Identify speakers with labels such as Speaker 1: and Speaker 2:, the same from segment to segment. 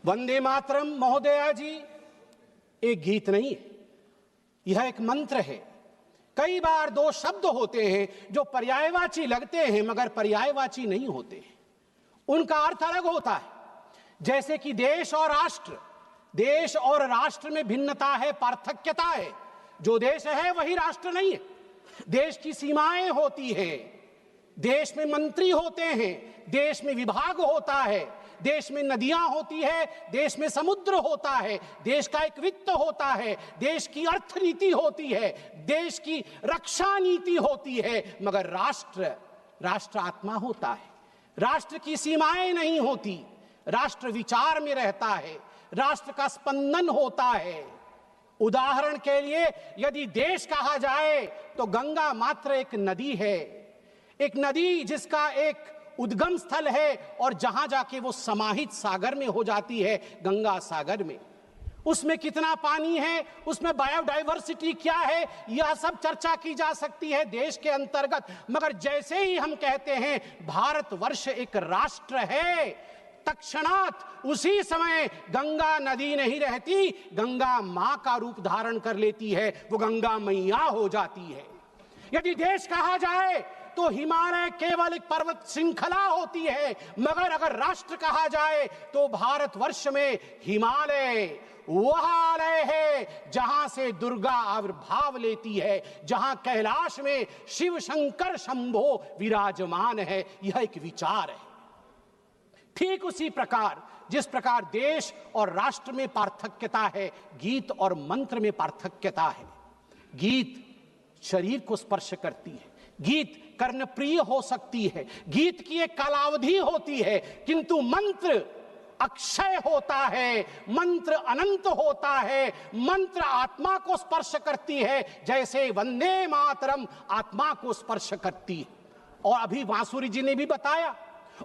Speaker 1: वंदे मातरम महोदया जी एक गीत नहीं है, यह एक मंत्र है। कई बार दो शब्द होते हैं जो पर्यायवाची लगते हैं मगर पर्यायवाची नहीं होते हैं, उनका अर्थ अलग होता है। जैसे कि देश और राष्ट्र, देश और राष्ट्र में भिन्नता है, पार्थक्यता है। जो देश है वही राष्ट्र नहीं है। देश की सीमाएं होती है, देश में मंत्री होते हैं, देश में विभाग होता है, देश में नदियां होती है, देश में समुद्र होता है, देश का एक वित्त होता है, देश की अर्थनीति होती है, देश की रक्षा नीति होती है, मगर राष्ट्र आत्मा होता है। राष्ट्र की सीमाएं नहीं होती, राष्ट्र विचार में रहता है, राष्ट्र का स्पंदन होता है। उदाहरण के लिए यदि देश कहा जाए तो गंगा मात्र एक नदी है, एक नदी जिसका एक उद्गम स्थल है और जहां जाके वो समाहित सागर में हो जाती है, गंगा सागर में। उसमें कितना पानी है, उसमें बायोडाइवर्सिटी क्या है, यह सब चर्चा की जा सकती है देश के अंतर्गत। मगर जैसे ही हम कहते हैं भारतवर्ष एक राष्ट्र है, तत्क्षणात उसी समय गंगा नदी नहीं रहती, गंगा मां का रूप धारण कर लेती है, वो गंगा मैया हो जाती है। यदि देश कहा जाए तो हिमालय केवल एक पर्वत श्रृंखला होती है, मगर अगर राष्ट्र कहा जाए तो भारतवर्ष में हिमालय वह आलय है जहां से दुर्गा आविर्भाव लेती है, जहां कैलाश में शिव शंकर शंभो विराजमान है। यह एक विचार है। ठीक उसी प्रकार जिस प्रकार देश और राष्ट्र में पार्थक्यता है, गीत और मंत्र में पार्थक्यता है। गीत शरीर को स्पर्श करती है, गीत कर्णप्रिय हो सकती है, गीत की एक कालावधि होती है, किंतु मंत्र अक्षय होता है, मंत्र अनंत होता है, मंत्र आत्मा को स्पर्श करती है, जैसे वंदे मातरम आत्मा को स्पर्श करती है। और अभी बांसुरी जी ने भी बताया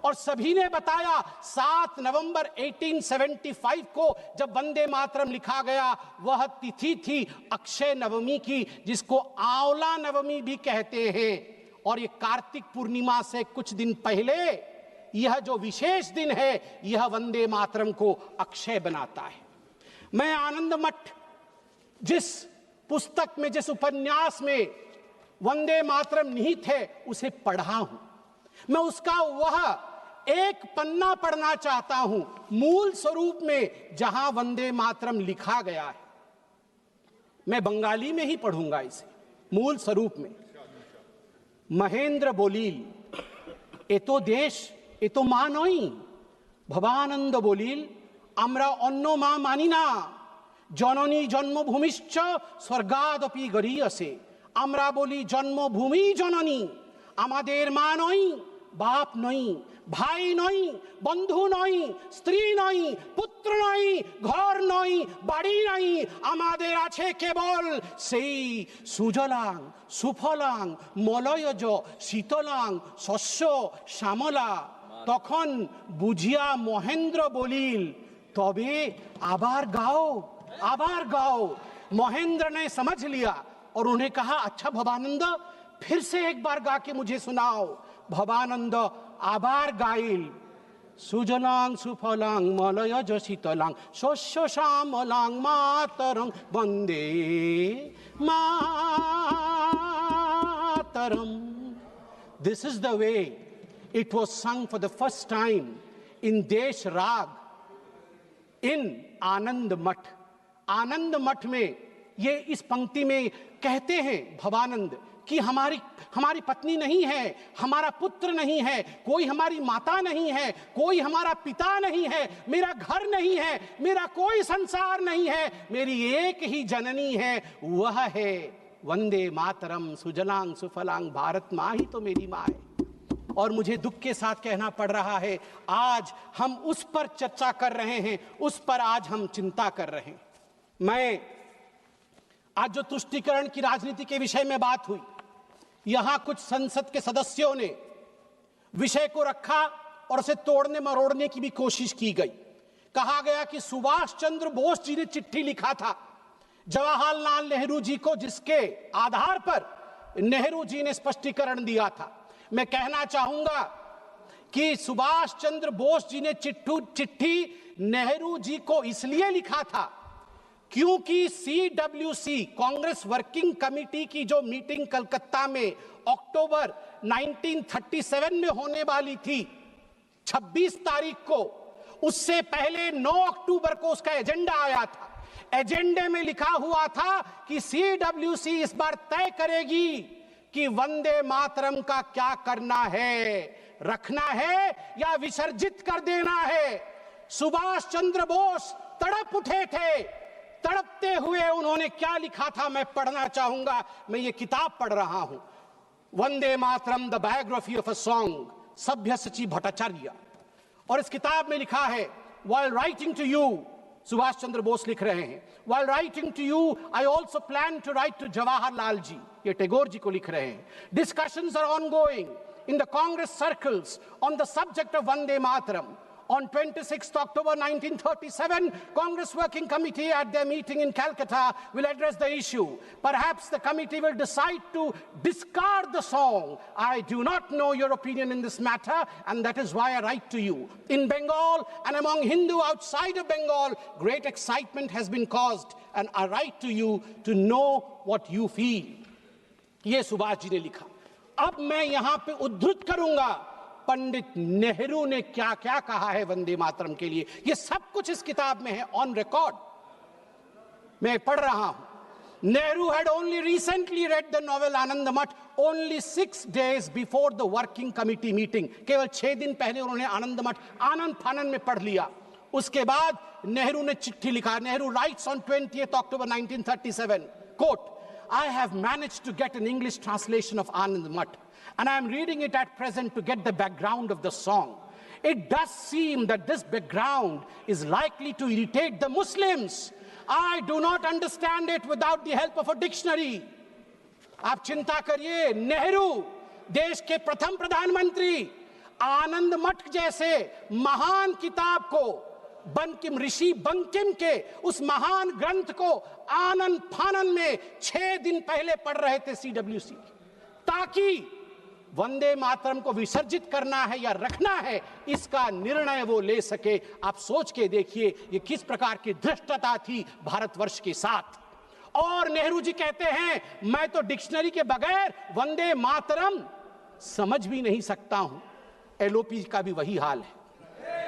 Speaker 1: और सभी ने बताया, 7 नवंबर 1875 को जब वंदे मातरम लिखा गया, वह तिथि थी अक्षय नवमी की, जिसको आंवला नवमी भी कहते हैं। और ये कार्तिक पूर्णिमा से कुछ दिन पहले यह जो विशेष दिन है, यह वंदे मातरम को अक्षय बनाता है। मैं आनंद मठ जिस पुस्तक में, जिस उपन्यास में वंदे मातरम निहित है, उसे पढ़ा हूं। मैं उसका वह एक पन्ना पढ़ना चाहता हूं मूल स्वरूप में, जहां वंदे मातरम लिखा गया है। मैं बंगाली में ही पढ़ूंगा इसे मूल स्वरूप में। महेंद्र बोलील ए तो देश ए तो मा नई, भवानंद बोलील आमरा अन्न मा मानी ना, जननी जन्मभूमिश्च स्वर्गादपि गरीयसे। आमरा बोली जन्मभूमि जननी, आमादेर मा नई, बाप नई, भाई नई, बंधु नई, स्त्री नई, पुत्र नई, घर नई, बाड़ी नई, आमादेर आछे केवल सेई सुजलां सुफलां मलयज शीतलां शस्य श्यामला। तखन बुझिया महेंद्र बोलील तबे आबार गाओ, आबार गाओ। महेंद्र ने समझ लिया और उन्हें कहा, अच्छा भवानंद फिर से एक बार गा के मुझे सुनाओ। भवानंद आबार गाइल, सुजलां सुफलां मलयज शीतलां शस्य श्यामलां मातरं Vande Mataram. This is the way it was sung for the first time in Desh Rag in आनंद मठ। आनंद मठ में ये इस पंक्ति में कहते हैं भवानंद कि हमारी पत्नी नहीं है, हमारा पुत्र नहीं है, कोई हमारी माता नहीं है, कोई हमारा पिता नहीं है, मेरा घर नहीं है, मेरा कोई संसार नहीं है, मेरी एक ही जननी है, वह है वंदे मातरम सुजलां सुफलां। भारत माँ ही तो मेरी माँ है। और मुझे दुख के साथ कहना पड़ रहा है, आज हम उस पर चर्चा कर रहे हैं, उस पर आज हम चिंता कर रहे हैं। मैं आज जो तुष्टीकरण की राजनीति के विषय में बात हुई, यहां कुछ संसद के सदस्यों ने विषय को रखा और उसे तोड़ने मरोड़ने की भी कोशिश की गई। कहा गया कि सुभाष चंद्र बोस जी ने चिट्ठी लिखा था जवाहरलाल नेहरू जी को, जिसके आधार पर नेहरू जी ने स्पष्टीकरण दिया था। मैं कहना चाहूंगा कि सुभाष चंद्र बोस जी ने चिट्ठी नेहरू जी को इसलिए लिखा था क्योंकि CWC कांग्रेस वर्किंग कमेटी की जो मीटिंग कलकत्ता में अक्टूबर 1937 में होने वाली थी 26 तारीख को, उससे पहले 9 अक्टूबर को उसका एजेंडा आया था। एजेंडे में लिखा हुआ था कि CWC इस बार तय करेगी कि वंदे मातरम का क्या करना है, रखना है या विसर्जित कर देना है। सुभाष चंद्र बोस तड़प उठे थे। तड़पते हुए उन्होंने क्या लिखा था मैं पढ़ना चाहूंगा। मैं ये किताब पढ़ रहा हूं, Vande Mataram the biography of a song, सभ्यसाची भट्टाचार्य। और इस किताब में लिखा है, while writing to you, Subhash Chandra Bose लिख रहे हैं, while writing to you I also plan to write to Jawaharlal ji, ये टैगोर जी को लिख रहे हैं। Discussions are ongoing in the Congress circles on the subject of Vande Mataram. On 26th October 1937, Congress Working Committee at their meeting in Calcutta will address the issue. Perhaps the committee will decide to discard the song. I do not know your opinion in this matter, and that is why I write to you. In Bengal and among Hindu outside of Bengal, great excitement has been caused, and I write to you to know what you feel. ये सुभाष जी ने लिखा। अब मैं यहां पे उद्धृत करूंगा पंडित नेहरू ने क्या क्या कहा है वंदे मातरम के लिए। ये सब कुछ इस किताब में है, ऑन रिकॉर्ड मैं पढ़ रहा हूं। Nehru had only recently read the novel आनंद मठ only 6 days before the working committee meeting. केवल 6 दिन पहले उन्होंने आनंद मठ आनंद फानन में पढ़ लिया। उसके बाद नेहरू ने चिट्ठी लिखा। Nehru writes on 20th October 1937, quote, I have managed to get an English translation of Anand Math, and I am reading it at present to get the background of the song. It does seem that this background is likely to irritate the Muslims. I do not understand it without the help of a dictionary. आप चिंता करिए, नेहरू देश के प्रथम प्रधानमंत्री आनंद मठ जैसे महान किताब को, बंकिम ऋषि बंकिम के उस महान ग्रंथ को आनंद फानन में 6 दिन पहले पढ़ रहे थे CWC, ताकि वंदे मातरम को विसर्जित करना है या रखना है इसका निर्णय वो ले सके। आप सोच के देखिए ये किस प्रकार की धृष्टता थी भारतवर्ष के साथ। और नेहरू जी कहते हैं मैं तो डिक्शनरी के बगैर वंदे मातरम समझ भी नहीं सकता हूं। LOP का भी वही हाल है,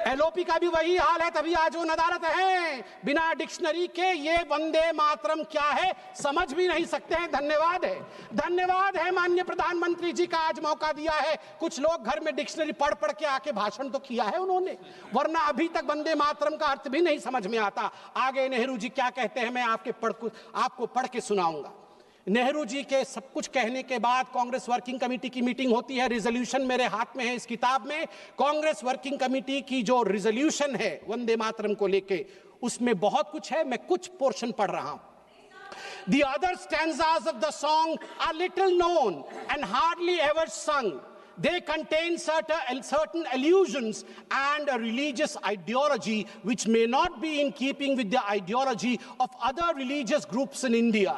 Speaker 1: LOP का भी वही हाल है, तभी आज वो नदारत है। बिना डिक्शनरी के ये वंदे मातरम क्या है समझ भी नहीं सकते हैं। धन्यवाद है माननीय प्रधानमंत्री जी का आज मौका दिया है। कुछ लोग घर में डिक्शनरी पढ़ के आके भाषण तो किया है उन्होंने, वरना अभी तक वंदे मातरम का अर्थ भी नहीं समझ में आता। आगे नेहरू जी क्या कहते हैं मैं आपको पढ़ के सुनाऊंगा। नेहरू जी के सब कुछ कहने के बाद कांग्रेस वर्किंग कमेटी की मीटिंग होती है। रिजोल्यूशन मेरे हाथ में है इस किताब में। कांग्रेस वर्किंग कमेटी की जो रिजोल्यूशन है वंदे मातरम को लेके, उसमें बहुत कुछ है, मैं कुछ पोर्शन पढ़ रहा हूं। The other stanzas of the song are little known and hardly ever sung. They contain certain allusions and a religious ideology which may not be in keeping with the ideology of other religious groups in India.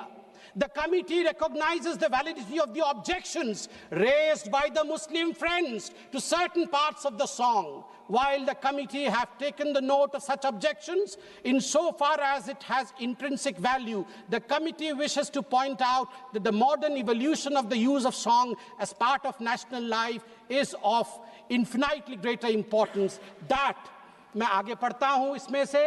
Speaker 1: The committee recognizes the validity of the objections raised by the Muslim friends to certain parts of the song. While the committee have taken the note of such objections, insofar as it has intrinsic value, the committee wishes to point out that the modern evolution of the use of song as part of national life is of infinitely greater importance. That, मैं आगे पढ़ता हूँ इसमें से,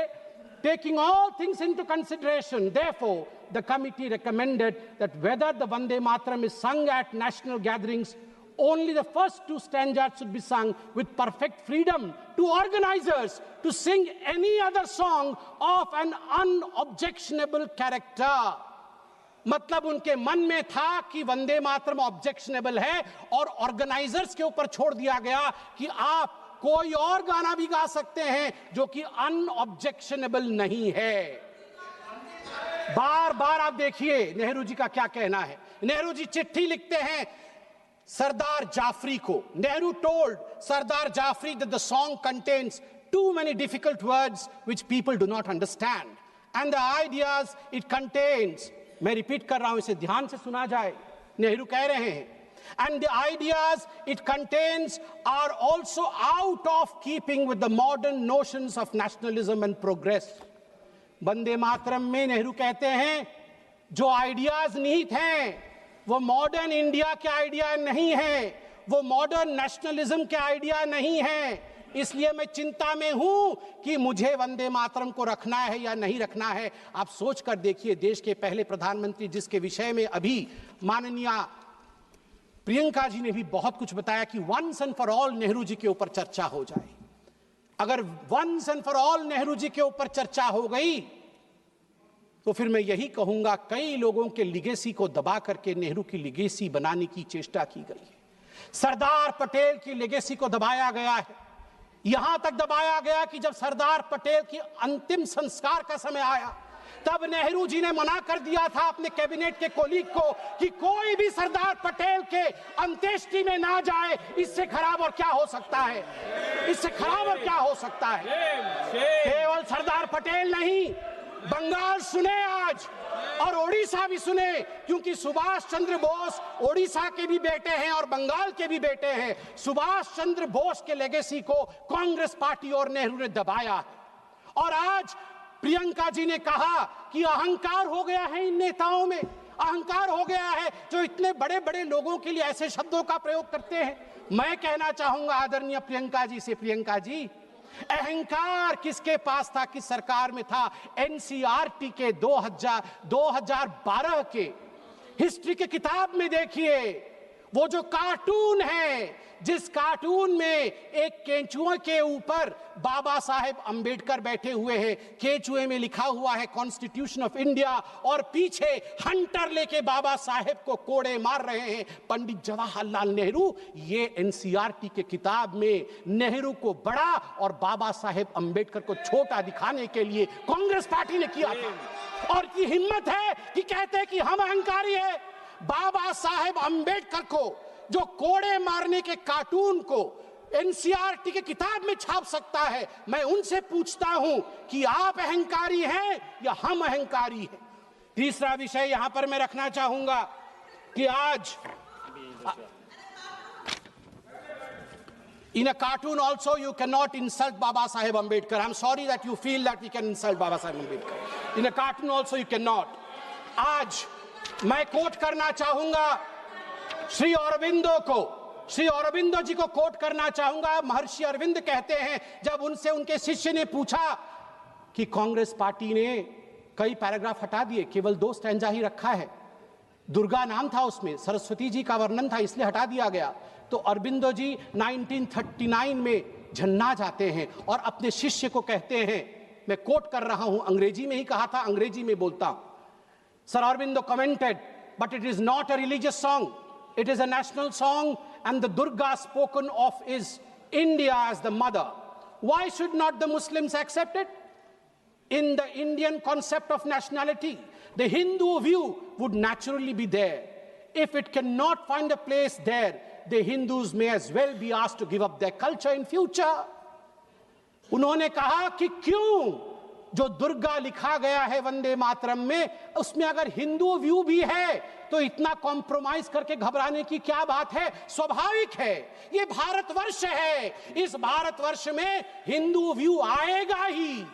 Speaker 1: taking all things into consideration, therefore, the committee recommended that whether the Vande Mataram is sung at national gatherings, only the first 2 stanzas should be sung with perfect freedom to organizers to sing any other song of an unobjectionable character. मतलब उनके मन में था कि Vande Mataram objectionable है और organisers के ऊपर छोड़ दिया गया कि आप कोई और गाना भी गा सकते हैं जो कि अनऑब्जेक्शनेबल नहीं है। बार बार आप देखिए नेहरू जी का क्या कहना है। नेहरू जी चिट्ठी लिखते हैं सरदार जाफरी को। Nehru told Sardar Jafri that the song contains too many difficult words which people do not understand and the ideas it contains, मैं रिपीट कर रहा हूं इसे ध्यान से सुना जाए। नेहरू कह रहे हैं and the ideas it contains are also out of keeping with the modern notions of nationalism and progress. Vande Mataram में नेहरू कहते हैं जो आइडियाज निहित हैं वो मॉडर्न इंडिया के आइडिया नहीं है, वो मॉडर्न नेशनलिज्म के आइडिया नहीं है। इसलिए मैं चिंता में हूं कि मुझे वंदे मातरम को रखना है या नहीं रखना है। आप सोच कर देखिए, देश के पहले प्रधानमंत्री जिसके विषय में अभी माननीय प्रियंका जी ने भी बहुत कुछ बताया कि once and for all Nehru ji के ऊपर चर्चा हो जाए। अगर once and for all Nehru ji के ऊपर चर्चा हो गई तो फिर मैं यही कहूंगा, कई लोगों के लिगेसी को दबा करके नेहरू की लिगेसी बनाने की चेष्टा की गई है। सरदार पटेल की लिगेसी को दबाया गया है, यहां तक दबाया गया कि जब सरदार पटेल की अंतिम संस्कार का समय आया तब नेहरू जी ने मना कर दिया था अपने कैबिनेट के कोलीग को कि कोई भी सरदार पटेल के अंत्येष्टि में ना जाए। इससे खराब और क्या हो सकता है, इससे खराब और क्या हो सकता है। केवल सरदार पटेल नहीं, बंगाल सुने आज और ओडिशा भी सुने, क्योंकि सुभाष चंद्र बोस ओडिशा के भी बेटे हैं और बंगाल के भी बेटे हैं। सुभाष चंद्र बोस के लेगेसी को कांग्रेस पार्टी और नेहरू ने दबाया। और आज प्रियंका जी ने कहा कि अहंकार हो गया है इन नेताओं में, अहंकार हो गया है जो इतने बड़े बड़े लोगों के लिए ऐसे शब्दों का प्रयोग करते हैं। मैं कहना चाहूंगा आदरणीय प्रियंका जी से, प्रियंका जी, अहंकार किसके पास था, किस सरकार में था? एनसीईआरटी के 2012 के हिस्ट्री के किताब में देखिए, वो जो कार्टून है, जिस कार्टून में एक केंचुए के ऊपर बाबा साहेब अंबेडकर बैठे हुए हैं, केंचुए में लिखा हुआ है कॉन्स्टिट्यूशन ऑफ इंडिया और पीछे हंटर लेके बाबा साहेब को कोड़े मार रहे हैं पंडित जवाहरलाल नेहरू। ये एनसीईआरटी के किताब में नेहरू को बड़ा और बाबा साहेब अंबेडकर को छोटा दिखाने के लिए कांग्रेस पार्टी ने किया था। और की हिम्मत है कि कहते हैं कि हम अहंकारी है। बाबा साहेब अंबेडकर को जो कोड़े मारने के कार्टून को एनसीईआरटी के किताब में छाप सकता है, मैं उनसे पूछता हूं कि आप अहंकारी हैं या हम अहंकारी हैं। तीसरा विषय यहां पर मैं रखना चाहूंगा कि आज in a cartoon also you cannot insult Baba Saheb Ambedkar. I'm sorry that you feel that we can insult Baba Saheb Ambedkar. In a cartoon also you cannot. आज मैं कोट करना चाहूंगा श्री अरविंदो को, श्री अरविंदो जी को कोट करना चाहूंगा। महर्षि अरविंद कहते हैं, जब उनसे उनके शिष्य ने पूछा कि कांग्रेस पार्टी ने कई पैराग्राफ हटा दिए, केवल 2 स्टैंजा ही रखा है, दुर्गा नाम था उसमें, सरस्वती जी का वर्णन था इसलिए हटा दिया गया, तो अरविंदो जी 1939 में झन्ना जाते हैं और अपने शिष्य को कहते हैं, मैं कोट कर रहा हूं, अंग्रेजी में ही कहा था, अंग्रेजी में बोलता हूं। Sir Aurobindo commented, but it is not a religious song. It is a national song, and the Durga spoken of is India as the mother. Why should not the Muslims accept it? In the Indian concept of nationality, the Hindu view would naturally be there. If it cannot find a place there, the Hindus may as well be asked to give up their culture in future. उन्होंने कहा कि क्यों जो दुर्गा लिखा गया है वंदे मातरम में, उसमें अगर हिंदू व्यू भी है तो इतना कॉम्प्रोमाइज करके घबराने की क्या बात है? स्वाभाविक है, ये भारतवर्ष है, इस भारतवर्ष में हिंदू व्यू आएगा ही,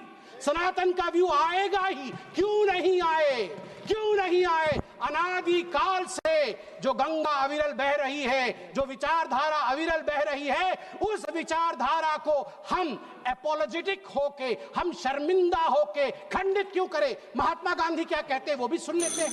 Speaker 1: सनातन का व्यू आएगा ही। क्यों नहीं आए, क्यों नहीं आए? अनादि काल से जो गंगा अविरल बह रही है, जो विचारधारा अविरल बह रही है, उस विचारधारा को हम एपोलोजेटिक होके, हम शर्मिंदा होके खंडित क्यों करें? महात्मा गांधी क्या कहते हैं वो भी सुन लेते हैं।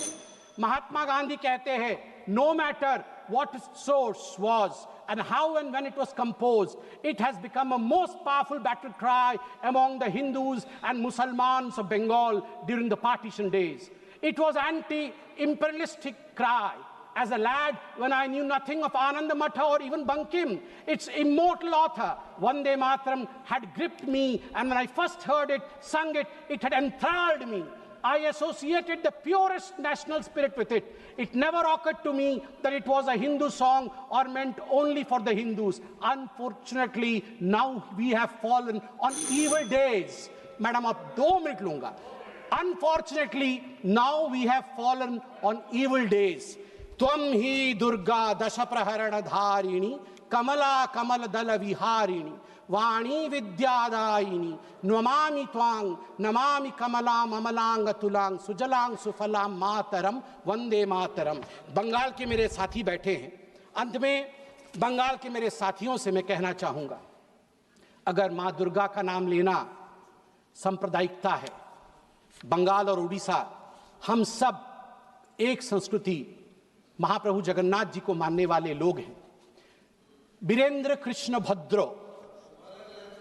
Speaker 1: महात्मा गांधी कहते हैं, no matter what its source was and how and when it was composed, it has become a most powerful battle cry among the Hindus and Muslims of Bengal during the partition days. It was anti-imperialistic cry. As a lad, when I knew nothing of Ananda Matha or even Bankim, its immortal author, Vande Mataram, had gripped me, and when I first heard it, sung it, it had enthralled me. I associated the purest national spirit with it. It never occurred to me that it was a Hindu song or meant only for the Hindus. Unfortunately, now we have fallen on evil days. Madam, ab 2 minute lunga. Unfortunately, now we have fallen on evil days. त्वं ही दुर्गा दश प्रहरण धारिणी कमला कमल दल विहारिणी वाणी विद्यादायिनी नमामि त्वां नमामि कमलां अमलांग तुलांग सुजलांग सुफलां मातरम वंदे मातरम। बंगाल के मेरे साथी बैठे हैं, अंत में बंगाल के मेरे साथियों से मैं कहना चाहूंगा, अगर मां दुर्गा का नाम लेना सांप्रदायिकता है, बंगाल और उड़ीसा हम सब एक संस्कृति महाप्रभु जगन्नाथ जी को मानने वाले लोग हैं। वीरेंद्र कृष्ण भद्रो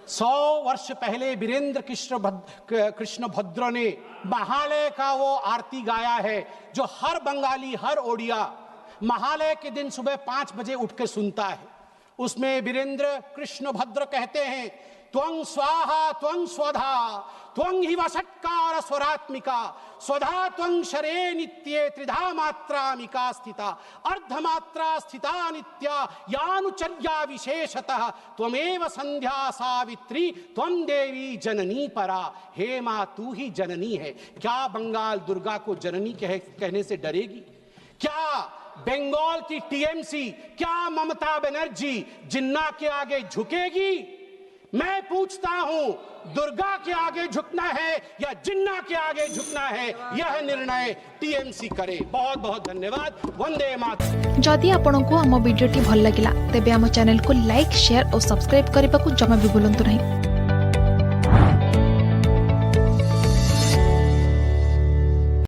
Speaker 1: 100 वर्ष पहले वीरेंद्र कृष्ण भद्र ने महालय का वो आरती गाया है जो हर बंगाली हर ओडिया महालय के दिन सुबह 5 बजे उठकर सुनता है। उसमें वीरेंद्र कृष्ण भद्र कहते हैं, त्वं स्वाहा त्वं स्वधा त्वं ही वषट्कार स्वरात्मिका स्वधा त्वं शरे नित्ये त्रिधा मात्रामिका स्थिता अर्धमात्रा स्थिता नित्या यानुचर्या विशेषतः त्वमेव संध्या सावित्री त्वं देवी जननी परा। हे मां तू ही जननी है। क्या बंगाल दुर्गा को जननी कहने से डरेगी? क्या बंगाल की टीएमसी, क्या ममता बनर्जी जिन्ना के आगे झुकेगी? मैं पूछता हूं, दुर्गा के आगे झुकना है या जिन्ना के आगे झुकना है, यह निर्णय टीएमसी करे। बहुत बहुत धन्यवाद। वंदे मातरम।
Speaker 2: जदि आपंक आम भिडी भल लगा तेब आम चैनल को लाइक शेयर और सब्सक्राइब करने को जमा भी भूलु नहीं।